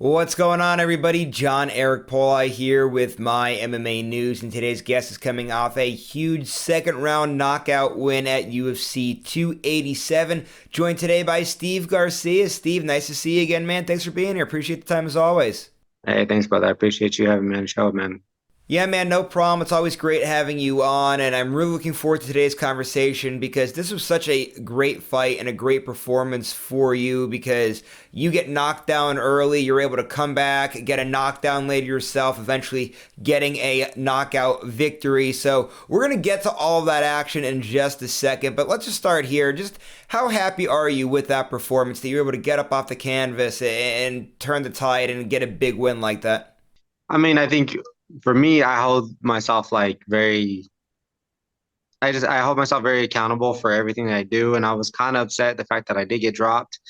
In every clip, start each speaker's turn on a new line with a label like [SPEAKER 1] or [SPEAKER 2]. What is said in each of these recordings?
[SPEAKER 1] What's going on, everybody? John Eric Pauli here with my MMA news, and today's guest is coming off a huge second round knockout win at UFC 287. Joined today by Steve Garcia. Steve, nice to see you again, man. Thanks for being here. Appreciate the time as always.
[SPEAKER 2] Hey, thanks, brother. I appreciate you having me on the show, man.
[SPEAKER 1] Yeah, man, no problem. It's always great having you on, and I'm really looking forward to today's conversation because this was such a great fight and a great performance for you because you get knocked down early, you're able to come back, get a knockdown later yourself, eventually getting a knockout victory. So we're going to get to all of that action in just a second, but let's just start here. Just how happy are you with that performance that you're able to get up off the canvas and turn the tide and get a big win like that?
[SPEAKER 2] I mean, I think for me, I hold myself like I hold myself very accountable for everything that I do. And I was kind of upset the fact that I did get dropped.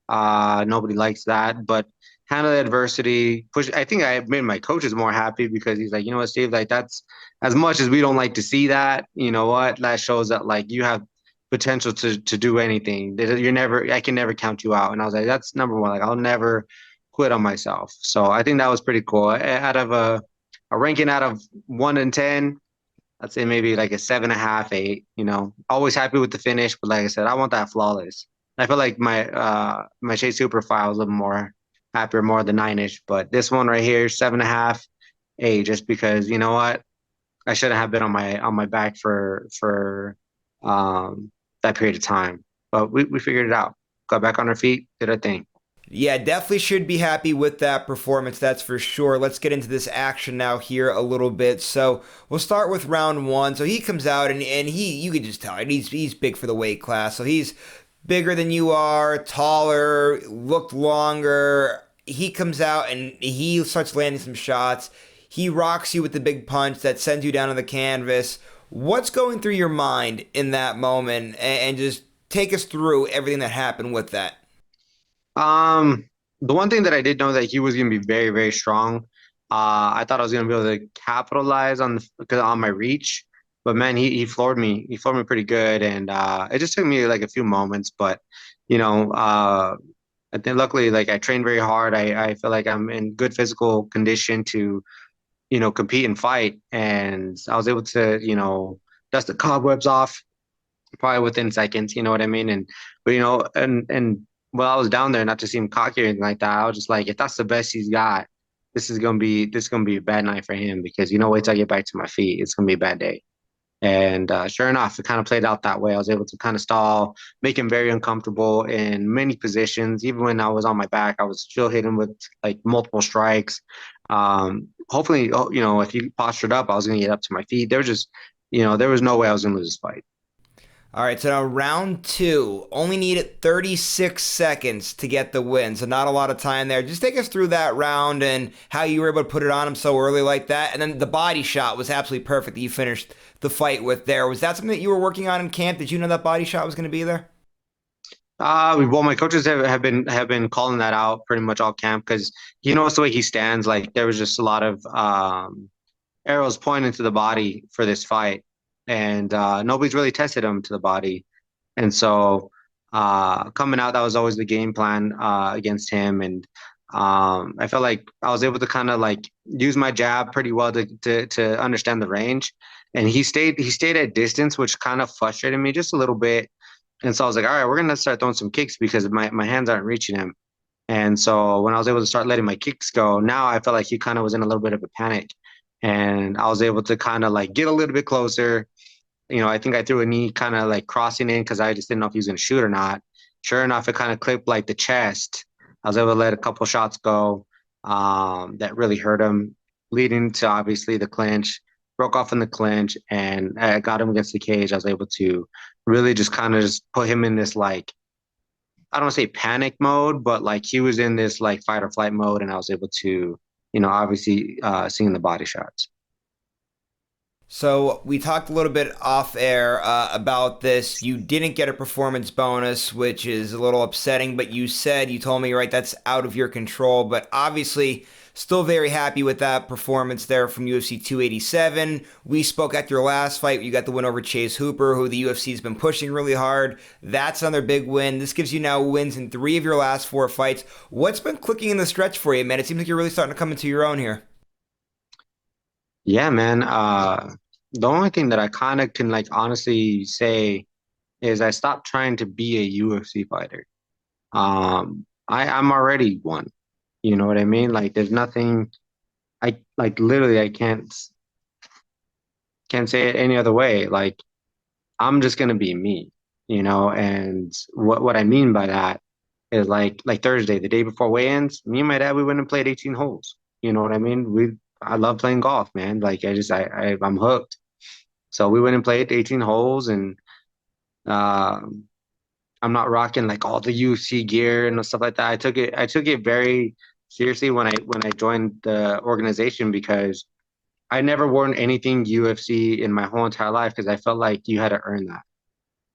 [SPEAKER 2] Nobody likes that, but handle the adversity, push. I think I made my coaches more happy because he's like, you know what, Steve, like that's as much as we don't like to see that, you know what, that shows that like you have potential to do anything. I can never count you out. And I was like, that's number one. Like I'll never quit on myself. So I think that was pretty cool. Out of a ranking out of 1 and 10, I'd say maybe like a 7.5, 8. Always happy with the finish, but like I said, I want that flawless. I feel like my Shea Super file was a little more happier, more the 9-ish, but this one right here, 7.5, 8, just because you know what, I shouldn't have been on my back for um that period of time, but we figured it out. Got back on our feet, did our thing.
[SPEAKER 1] Yeah, definitely should be happy with that performance, that's for sure. Let's get into this action now here a little bit. So we'll start with round one. So he comes out and you can just tell it, he's big for the weight class. So he's bigger than you are, taller, looked longer. He comes out and he starts landing some shots. He rocks you with the big punch that sends you down to the canvas. What's going through your mind in that moment? And just take us through everything that happened with that.
[SPEAKER 2] The one thing that I did know that he was going to be very, very strong. I thought I was going to be able to capitalize on my reach, but man, he floored me. He floored me pretty good, and it just took me like a few moments. But you know, I think luckily, like I trained very hard. I feel like I'm in good physical condition to compete and fight, and I was able to dust the cobwebs off probably within seconds, you know what I mean? And but and while I was down there, not to seem cocky or anything like that, I was just like, if that's the best he's got, this is gonna be a bad night for him because wait till I get back to my feet, it's gonna be a bad day. And sure enough, it kind of played out that way. I was able to kind of stall, make him very uncomfortable in many positions. Even when I was on my back, I was still hitting with like multiple strikes. Hopefully, if he postured up, I was going to get up to my feet. There was no way I was going to lose this fight.
[SPEAKER 1] All right, so now round two only needed 36 seconds to get the win, so not a lot of time there. Just take us through that round and how you were able to put it on him so early like that. And then the body shot was absolutely perfect that you finished the fight with there. Was that something that you were working on in camp? Did you know that body shot was going to be there?
[SPEAKER 2] Well, my coaches have been calling that out pretty much all camp because it's the way he stands. Like there was just a lot of arrows pointing to the body for this fight, and nobody's really tested him to the body. And so coming out, that was always the game plan against him. And I felt like I was able to kind of like use my jab pretty well to understand the range. And he stayed at distance, which kind of frustrated me just a little bit. And so I was like, all right, we're gonna start throwing some kicks because my hands aren't reaching him. And so when I was able to start letting my kicks go, now I felt like he kind of was in a little bit of a panic. And I was able to kind of like get a little bit closer. I think I threw a knee kind of like crossing in because I just didn't know if he was going to shoot or not. Sure enough, it kind of clipped like the chest. I was able to let a couple shots go that really hurt him, leading to obviously the clinch. Broke off in the clinch and I got him against the cage. I was able to really just kind of just put him in this like I don't want to say panic mode, but like he was in this like fight or flight mode, and I was able to, obviously seeing the body shots.
[SPEAKER 1] So we talked a little bit off air about this. You didn't get a performance bonus, which is a little upsetting. But you told me, right, that's out of your control. But obviously, still very happy with that performance there from UFC 287. We spoke at your last fight. You got the win over Chase Hooper, who the UFC has been pushing really hard. That's another big win. This gives you now wins in three of your last four fights. What's been clicking in the stretch for you, man? It seems like you're really starting to come into your own here.
[SPEAKER 2] Yeah, man. The only thing that I kind of can like honestly say is I stopped trying to be a UFC fighter. I'm already one. You know what I mean? Like, there's nothing. I like literally I can't say it any other way. Like, I'm just gonna be me. And what I mean by that is like Thursday, the day before weigh-ins, me and my dad we went and played 18 holes. You know what I mean? I love playing golf, man. Like I'm hooked. So we went and played 18 holes, and um I'm not rocking like all the UFC gear and stuff like that. I took it very seriously when I joined the organization because I never worn anything UFC in my whole entire life because I felt like you had to earn that.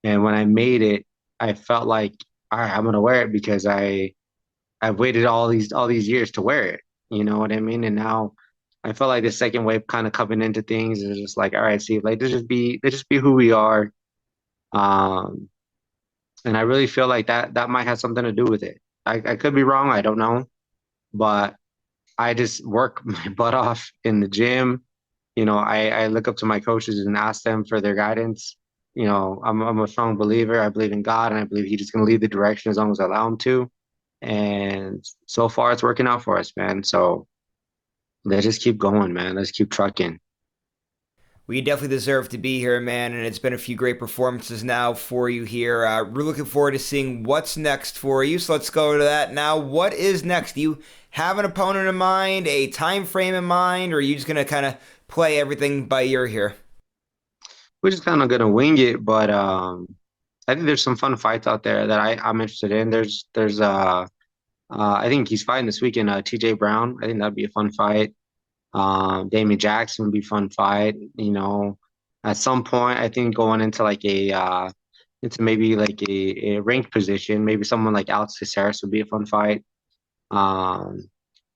[SPEAKER 2] And when I made it, I felt like, all right, I'm gonna wear it because I've waited all these years to wear it. You know what I mean? And now I felt like the second wave kind of coming into things is just like, all right, see, like let's just be who we are. Um, and I really feel like that might have something to do with it. I could be wrong, I don't know, but I just work my butt off in the gym. I look up to my coaches and ask them for their guidance. I'm a strong believer. I believe in God, and I believe He's just going to lead the direction as long as I allow Him to. And so far, it's working out for us, man. So let's just keep going, man. Let's keep trucking.
[SPEAKER 1] We definitely deserve to be here, man, and it's been a few great performances now for you here. We're looking forward to seeing what's next for you. So let's go to that now. What is next? Do you have an opponent in mind, a time frame in mind, or are you just gonna kind of play everything by ear here?
[SPEAKER 2] We're just kind of gonna wing it, but I think there's some fun fights out there that I'm interested in. I think he's fighting this weekend, TJ Brown. I think that'd be a fun fight. Damien Jackson would be a fun fight. At some point, I think going into maybe like a ranked position, maybe someone like Alex Caceres would be a fun fight. Um,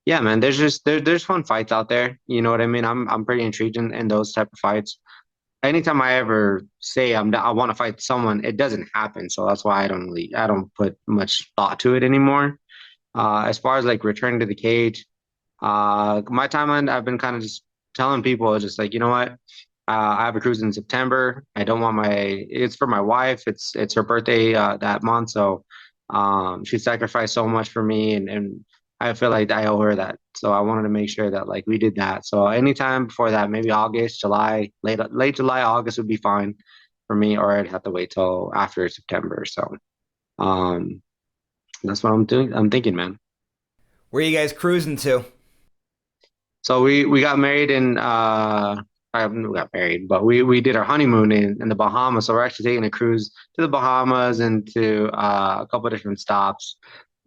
[SPEAKER 2] yeah, man, there's fun fights out there. You know what I mean? I'm pretty intrigued in those type of fights. Anytime I ever say I want to fight someone, it doesn't happen. So that's why I don't put much thought to it anymore. As far as like returning to the cage. My timeline, I've been kind of just telling people, just like, you know what? I have a cruise in September. I don't want it's for my wife. It's her birthday that month. So she sacrificed so much for me and I feel like I owe her that. So I wanted to make sure that like we did that. So anytime before that, maybe August, July, late July, August would be fine for me, or I'd have to wait till after September. So um that's what I'm doing. I'm thinking, man.
[SPEAKER 1] Where are you guys cruising to?
[SPEAKER 2] So we got married I haven't got married, but we did our honeymoon in the Bahamas. So we're actually taking a cruise to the Bahamas and to a couple of different stops.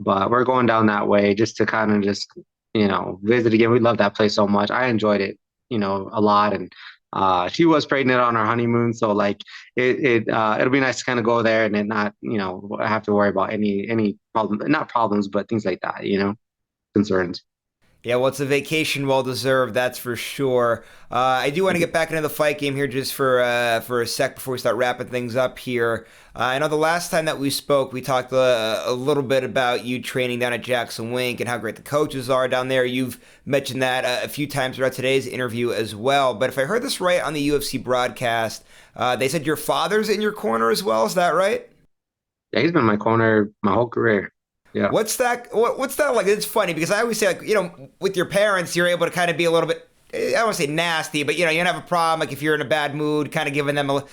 [SPEAKER 2] But we're going down that way just to kind of just, visit again. We love that place so much. I enjoyed it, a lot. And she was pregnant on our honeymoon, so like it'll be nice to kind of go there and then not, have to worry about any problem, not problems, but things like that, concerns.
[SPEAKER 1] Yeah, well, it's a vacation well deserved, that's for sure. I do want to get back into the fight game here just for a sec before we start wrapping things up here. I know the last time that we spoke, we talked a little bit about you training down at Jackson Wink and how great the coaches are down there. You've mentioned that a few times throughout today's interview as well. But if I heard this right on the UFC broadcast, they said your father's in your corner as well. Is that right?
[SPEAKER 2] Yeah, he's been in my corner my whole career. Yeah.
[SPEAKER 1] What's that like? It's funny because I always say like with your parents you're able to kind of be a little bit I don't want to say nasty, but you don't have a problem like if you're in a bad mood, kind of giving them a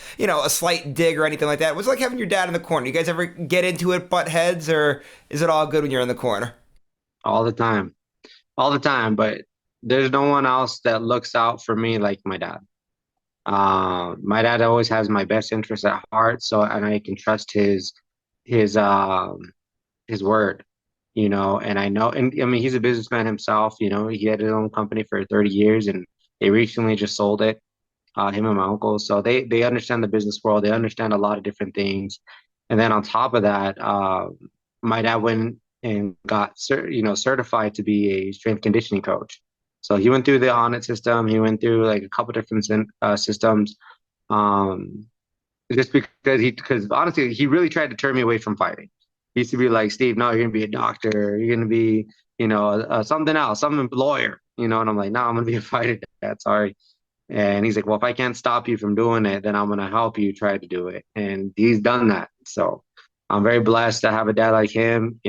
[SPEAKER 1] slight dig or anything like that. What's it like having your dad in the corner? You guys ever get into it, butt heads, or is it all good when you're in the corner?
[SPEAKER 2] All the time, all the time. But there's no one else that looks out for me like my dad. My dad always has my best interest at heart, so and I can trust his his word, and I know, and I mean, he's a businessman himself. He had his own company for 30 years, and they recently just sold it. him and my uncle. So they understand the business world. They understand a lot of different things. And then on top of that, my dad went and got certified to be a strength conditioning coach. So he went through the audit system. He went through like a couple different systems. Um, just because honestly, he really tried to turn me away from fighting. He used to be like, Steve, no, you're gonna be a doctor. You're gonna be, something else, some lawyer. And I'm like, no, I'm gonna be a fighter, Dad. Sorry. And he's like, well, if I can't stop you from doing it, then I'm gonna help you try to do it. And he's done that. So I'm very blessed to have a dad like him.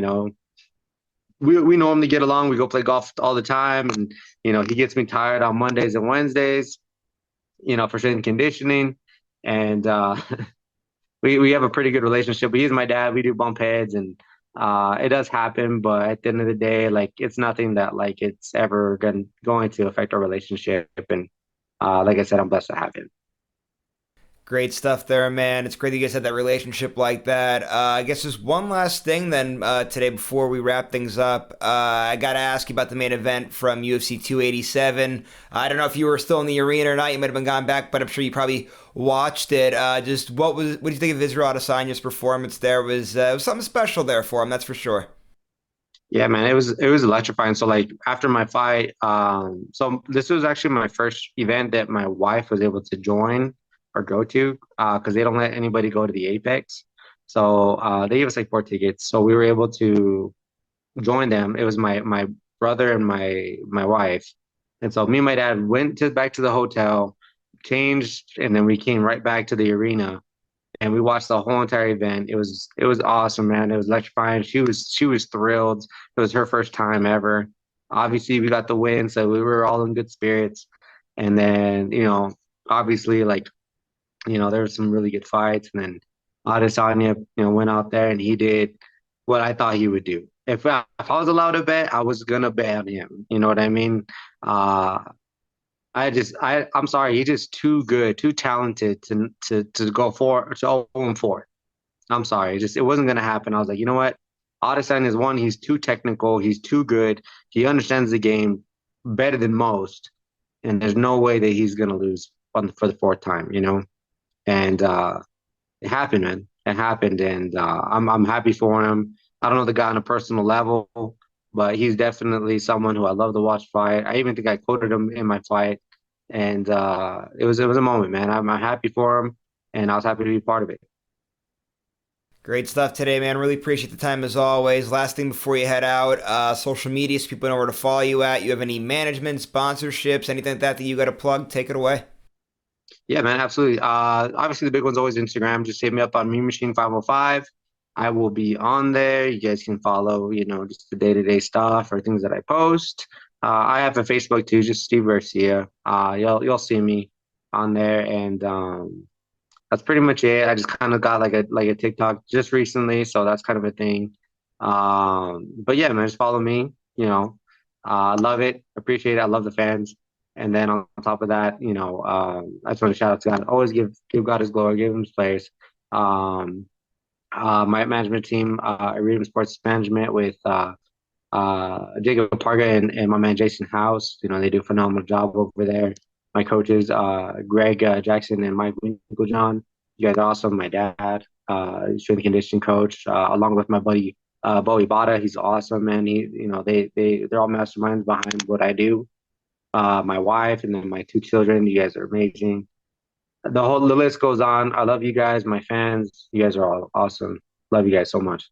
[SPEAKER 2] We normally get along. We go play golf all the time, and he gets me tired on Mondays and Wednesdays. For strength and conditioning, and we have a pretty good relationship. But he's my dad. We do bump heads, and it does happen. But at the end of the day, like it's nothing that like it's ever going to affect our relationship. And like I said, I'm blessed to have him.
[SPEAKER 1] Great stuff there, man. It's great that you guys had that relationship like that. I guess just one last thing then today before we wrap things up. I got to ask you about the main event from UFC 287. I don't know if you were still in the arena or not. You might have been gone back, but I'm sure you probably watched it. Just what do you think of Israel Adesanya's performance there? It was something special there for him, that's for sure.
[SPEAKER 2] Yeah, man, it was electrifying. So like after my fight, so this was actually my first event that my wife was able to join or go to, because they don't let anybody go to the Apex. So they gave us like 4 tickets. So we were able to join them. It was my brother and my wife. And so me and my dad went to back to the hotel, changed, and then we came right back to the arena and we watched the whole entire event. It was awesome, man. It was electrifying. She was thrilled. It was her first time ever. Obviously, we got the win, so we were all in good spirits. And then, obviously, like there was some really good fights. And then Adesanya, went out there and he did what I thought he would do. If I was allowed to bet, I was gonna bet on him. You know what I mean? Uh, I'm sorry, he's just too good, too talented to go for to 0-4. I'm sorry, it wasn't gonna happen. I was like, you know what? Adesanya is one, he's too technical, he's too good, he understands the game better than most, and there's no way that he's gonna lose for the fourth time. And it happened, man. It happened, and I'm happy for him. I don't know the guy on a personal level, but he's definitely someone who I love to watch fight. I even think I quoted him in my fight, and it was a moment, man. I'm happy for him, and I was happy to be part of it.
[SPEAKER 1] Great stuff today, man. Really appreciate the time as always. Last thing before you head out, social media, so people know where to follow you at. You have any management, sponsorships, anything like that you got to plug? Take it away.
[SPEAKER 2] Yeah, man, absolutely. Obviously, the big one's always Instagram. Just hit me up on Machine 505. I will be on there. You guys can follow, just the day-to-day stuff or things that I post. I have a Facebook too, just Steve Garcia. You'll see me on there, and that's pretty much it. I just kind of got like a TikTok just recently, so that's kind of a thing. But yeah, man, just follow me. I love it, appreciate it. I love the fans. And then on top of that, I just want to shout out to God. Always give God His glory, give Him His praise. Um, my management team, Iridium Sports Management with Jacob Parga and my man Jason House. They do a phenomenal job over there. My coaches, Greg Jackson and Mike Winklejohn. You guys are awesome. My dad, strength and conditioning coach, along with my buddy Bowie Bada. He's awesome, man. They're all masterminds behind what I do. My wife, and then my 2 children. You guys are amazing. The list goes on. I love you guys, my fans. You guys are all awesome. Love you guys so much.